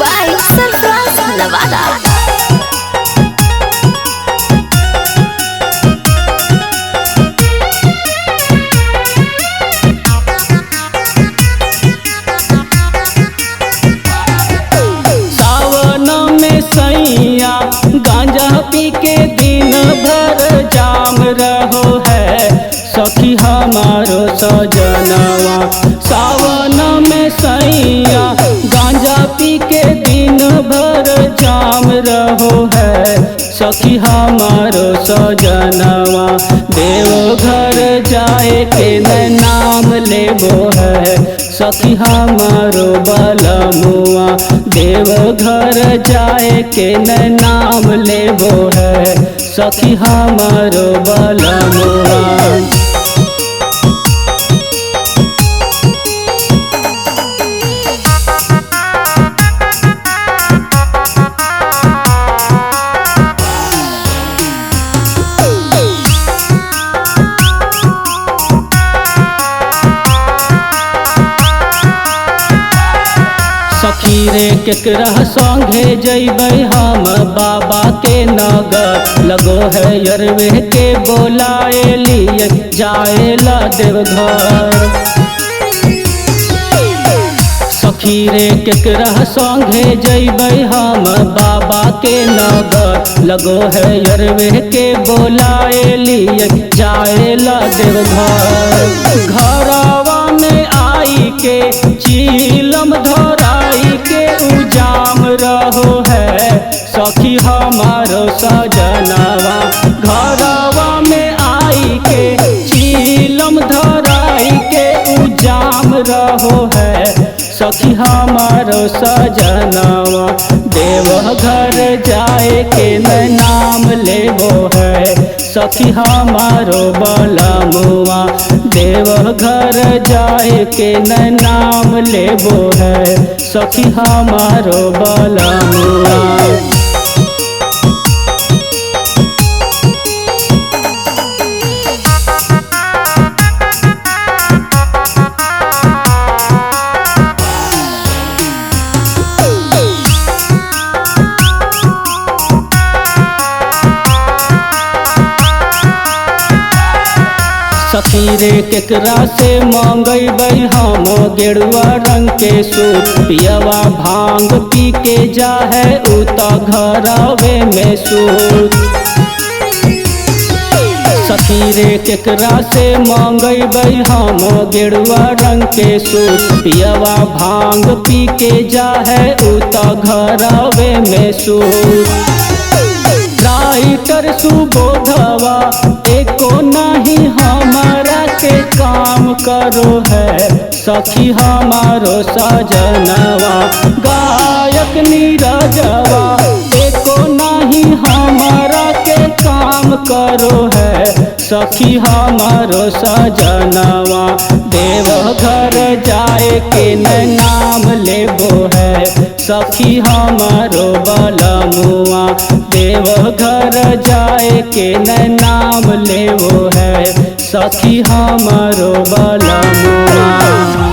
by Surprise Nevada. गांजा पी के दिन भर जाम रहो है सखी हमारो सजनवा। सावन में सैया गांजा पी के दिन भर जाम रहो है सखी हमारो सजनवा। देवघर जाए के नाम लेबो है सखी हमारो बलमुआ। देवघर जाए के नाम लेबो है सखी हमारो बलमुआ। सखी रे केकरा संगे जैबै हम बाबा के नगर। लगो है यरवे के बोलाए लिए जाएला देवघर। सखी रे केकरा संगे जैबै हम बाबा के नगर। लगो है यरवे के बोलाए लिए जाएला देवघर। घरवा में आई के चीलम धराई के उजाम रहो है सखी हमारो सजनवा। घरवा में आई के चीलम धराई के उजाम रहो है सखी हमारो सजनवा। देवघर जाए के नाम लेबो है सखी हमारो बलमुआ। देवघर जाए के नाम लेबो है सखी हमारो बलमुआ। सखी रे केकरा से मांगबै हम गेरुआ रंग के सूट। पियवा भांग पी के जा है उता घरवे में सूत। सखी रे केकरा से मांगबै हम गेरुआ रंग के सूट। पियवा भांग पी के जा है उता घरवे में सूत। राइटर सुबोधवा एको नहीं हमारा के काम करो है सखी हमारो सजनवा। गायक नीरजवा एको नहीं हमारा के काम करो है सखी हमारो सजनवा। देवघर जाए के नाम लेबो है सखी हमारो बलमुआ। देवघर जाए के नाम लेबो है सखी हमारो बलमुआ।